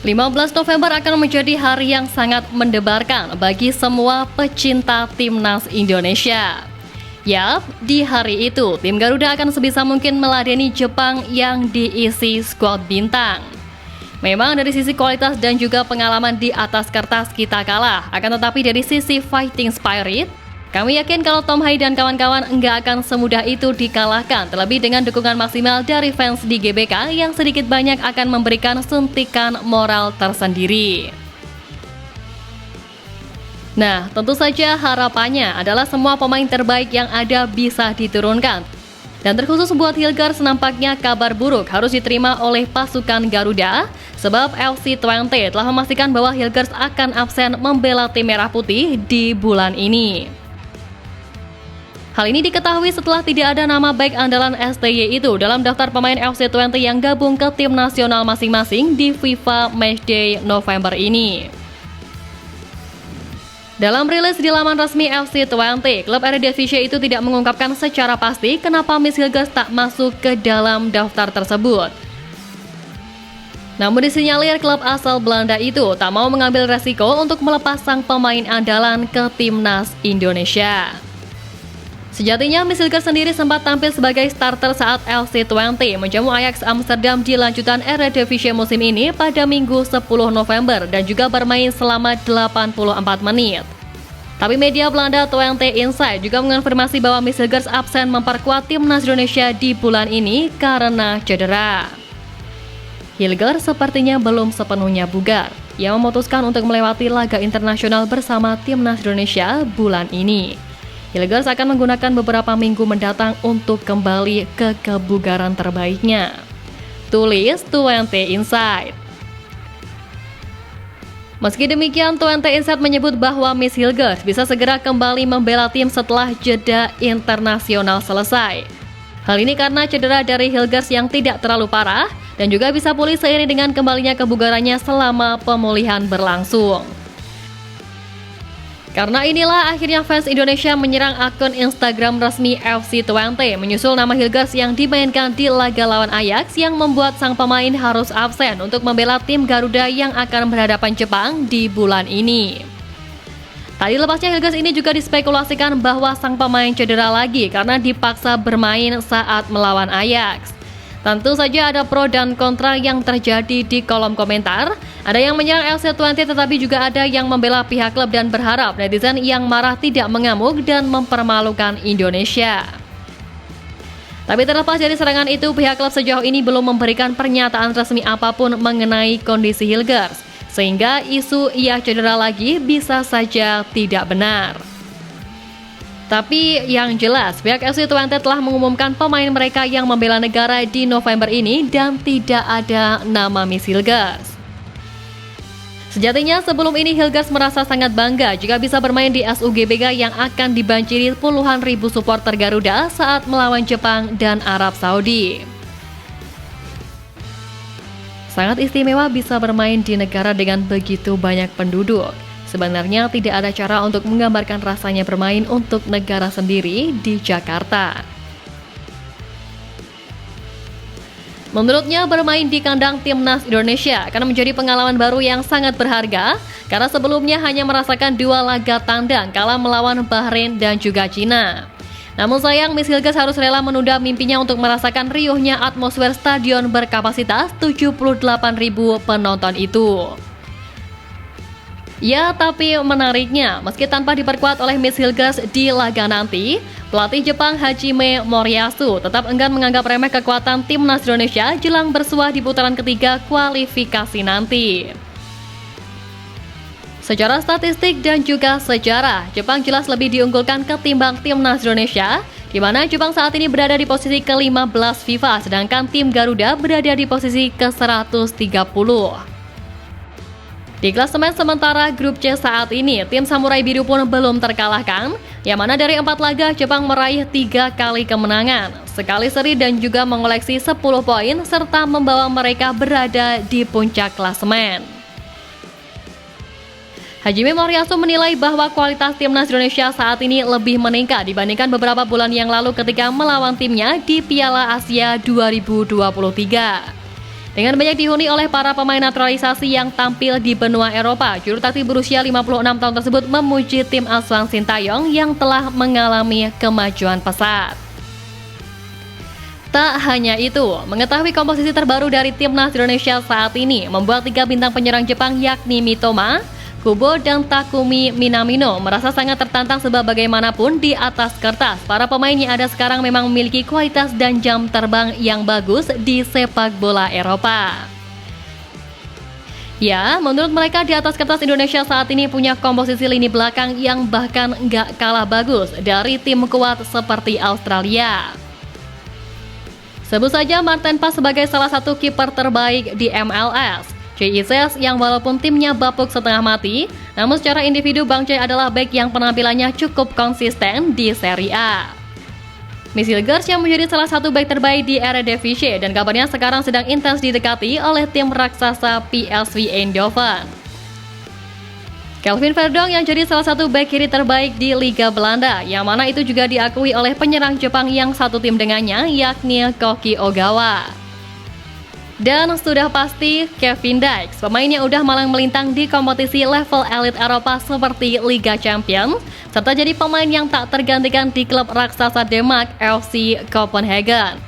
15 November akan menjadi hari yang sangat mendebarkan bagi semua pecinta timnas Indonesia. Yap, di hari itu tim Garuda akan sebisa mungkin meladeni Jepang yang diisi skuad bintang. Memang dari sisi kualitas dan juga pengalaman di atas kertas kita kalah, akan tetapi dari sisi fighting spirit, kami yakin kalau Tom Hai dan kawan-kawan enggak akan semudah itu dikalahkan, terlebih dengan dukungan maksimal dari fans di GBK yang sedikit banyak akan memberikan suntikan moral tersendiri. Nah, tentu saja harapannya adalah semua pemain terbaik yang ada bisa diturunkan. Dan terkhusus buat Hilgers, nampaknya kabar buruk harus diterima oleh pasukan Garuda, sebab LC20 telah memastikan bahwa Hilgers akan absen membela tim Merah Putih di bulan ini. Hal ini diketahui setelah tidak ada nama baik andalan STY itu dalam daftar pemain FC20 yang gabung ke tim nasional masing-masing di FIFA Matchday November ini. Dalam rilis di laman resmi FC20, klub Eredivisie itu tidak mengungkapkan secara pasti kenapa Miss Hilgers tak masuk ke dalam daftar tersebut. Namun disinyalir klub asal Belanda itu tak mau mengambil resiko untuk melepas sang pemain andalan ke timnas Indonesia. Sejatinya, Miss Hilgers sendiri sempat tampil sebagai starter saat LC20 menjamu Ajax Amsterdam di lanjutan Eredivisie musim ini pada Minggu 10 November dan juga bermain selama 84 menit. Tapi media Belanda 20 Insight juga mengonfirmasi bahwa Miss Hilgers absen memperkuat timnas Indonesia di bulan ini karena cedera. Hilgers sepertinya belum sepenuhnya bugar. Ia memutuskan untuk melewati laga internasional bersama timnas Indonesia bulan ini. Hilgers akan menggunakan beberapa minggu mendatang untuk kembali ke kebugaran terbaiknya. Tulis 20 Insight. Meski demikian, 20 Insight menyebut bahwa Miss Hilgers bisa segera kembali membela tim setelah jeda internasional selesai. Hal ini karena cedera dari Hilgers yang tidak terlalu parah dan juga bisa pulih seiring dengan kembalinya kebugarannya selama pemulihan berlangsung. Karena inilah akhirnya fans Indonesia menyerang akun Instagram resmi FC20 menyusul nama Hilgers yang dimainkan di laga lawan Ajax yang membuat sang pemain harus absen untuk membela tim Garuda yang akan berhadapan Jepang di bulan ini. Tadi lepasnya Hilgers ini juga dispekulasikan bahwa sang pemain cedera lagi karena dipaksa bermain saat melawan Ajax. Tentu saja ada pro dan kontra yang terjadi di kolom komentar. Ada yang menyerang LC20 tetapi juga ada yang membela pihak klub dan berharap netizen yang marah tidak mengamuk dan mempermalukan Indonesia. Tapi terlepas dari serangan itu, pihak klub sejauh ini belum memberikan pernyataan resmi apapun mengenai kondisi Hilgers, sehingga isu ia cedera lagi bisa saja tidak benar. Tapi yang jelas, pihak FC20 telah mengumumkan pemain mereka yang membela negara di November ini dan tidak ada nama Miss Hilgers. Sejatinya sebelum ini Hilgers merasa sangat bangga jika bisa bermain di SUGBK yang akan dibanjiri puluhan ribu supporter Garuda saat melawan Jepang dan Arab Saudi. Sangat istimewa bisa bermain di negara dengan begitu banyak penduduk. Sebenarnya tidak ada cara untuk menggambarkan rasanya bermain untuk negara sendiri di Jakarta. Menurutnya bermain di kandang timnas Indonesia akan menjadi pengalaman baru yang sangat berharga karena sebelumnya hanya merasakan 2 laga tandang kala melawan Bahrain dan juga Cina. Namun sayang, Miss Hilgers harus rela menunda mimpinya untuk merasakan riuhnya atmosfer stadion berkapasitas 78.000 penonton itu. Ya, tapi menariknya, meski tanpa diperkuat oleh Miss Hilgers di laga nanti, pelatih Jepang Hajime Moriyasu tetap enggan menganggap remeh kekuatan timnas Indonesia jelang bersuah di putaran ketiga kualifikasi nanti. Secara statistik dan juga sejarah, Jepang jelas lebih diunggulkan ketimbang timnas Indonesia, di mana Jepang saat ini berada di posisi ke-15 FIFA, sedangkan tim Garuda berada di posisi ke-130. Di klasemen sementara grup C saat ini, tim Samurai Biru pun belum terkalahkan, yang mana dari 4 laga Jepang meraih 3 kali kemenangan, sekali seri dan juga mengoleksi 10 poin serta membawa mereka berada di puncak klasemen. Hajime Moriyasu menilai bahwa kualitas timnas Indonesia saat ini lebih meningkat dibandingkan beberapa bulan yang lalu ketika melawan timnya di Piala Asia 2023. Dengan banyak dihuni oleh para pemain naturalisasi yang tampil di benua Eropa, juru taktik berusia 56 tahun tersebut memuji tim asuhan Sintayong yang telah mengalami kemajuan pesat. Tak hanya itu, mengetahui komposisi terbaru dari timnas Indonesia saat ini membuat 3 bintang penyerang Jepang yakni Mitoma, Kubo, dan Takumi Minamino merasa sangat tertantang sebab bagaimanapun di atas kertas, para pemain yang ada sekarang memang memiliki kualitas dan jam terbang yang bagus di sepak bola Eropa. Ya, menurut mereka di atas kertas Indonesia saat ini punya komposisi lini belakang yang bahkan nggak kalah bagus dari tim kuat seperti Australia. Sebut saja Martin Paes sebagai salah satu kiper terbaik di MLS. Choi Ises yang walaupun timnya bapuk setengah mati, namun secara individu Bang Choi adalah bek yang penampilannya cukup konsisten di Serie A. Miss Hilgers yang menjadi salah satu bek terbaik di Eredivisie dan kabarnya sekarang sedang intens didekati oleh tim raksasa PSV Eindhoven. Kelvin Verdong yang jadi salah satu bek kiri terbaik di Liga Belanda, yang mana itu juga diakui oleh penyerang Jepang yang satu tim dengannya, yakni Koki Ogawa. Dan sudah pasti Kevin Dijk, pemain yang udah malang melintang di kompetisi level elit Eropa seperti Liga Champions, serta jadi pemain yang tak tergantikan di klub raksasa Denmark FC Copenhagen.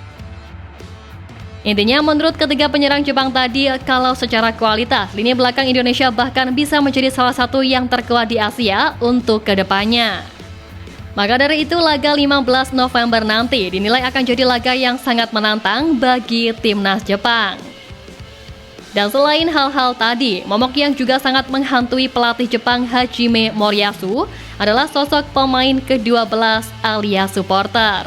Intinya menurut ketiga penyerang Jepang tadi, kalau secara kualitas, lini belakang Indonesia bahkan bisa menjadi salah satu yang terkuat di Asia untuk kedepannya. Maka dari itu, laga 15 November nanti dinilai akan jadi laga yang sangat menantang bagi timnas Jepang. Dan selain hal-hal tadi, momok yang juga sangat menghantui pelatih Jepang Hajime Moriyasu adalah sosok pemain ke-12 alias supporter.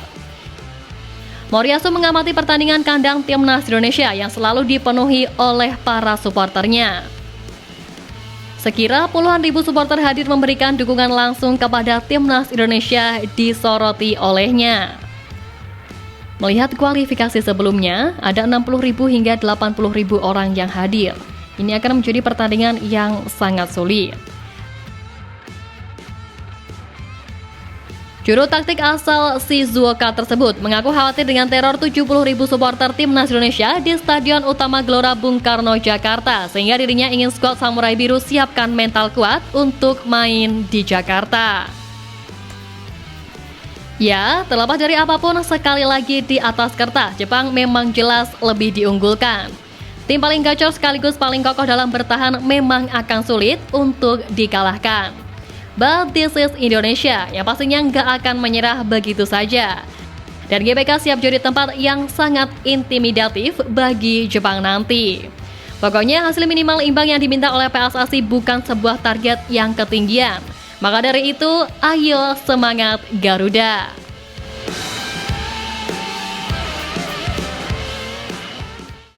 Moriyasu mengamati pertandingan kandang timnas Indonesia yang selalu dipenuhi oleh para supporternya. Sekira puluhan ribu supporter hadir memberikan dukungan langsung kepada timnas Indonesia disoroti olehnya. Melihat kualifikasi sebelumnya, ada 60.000 hingga 80.000 orang yang hadir. Ini akan menjadi pertandingan yang sangat sulit. Juru taktik asal Shizuoka tersebut mengaku khawatir dengan teror 70.000 supporter timnas Indonesia di Stadion Utama Gelora Bung Karno, Jakarta, sehingga dirinya ingin skuad Samurai Biru siapkan mental kuat untuk main di Jakarta. Ya, terlepas dari apapun, sekali lagi di atas kertas, Jepang memang jelas lebih diunggulkan. Tim paling gacor sekaligus paling kokoh dalam bertahan memang akan sulit untuk dikalahkan. But this is Indonesia yang pastinya nggak akan menyerah begitu saja. Dan GBK siap jadi tempat yang sangat intimidatif bagi Jepang nanti. Pokoknya hasil minimal imbang yang diminta oleh PSSI bukan sebuah target yang ketinggian. Maka dari itu, ayo semangat Garuda!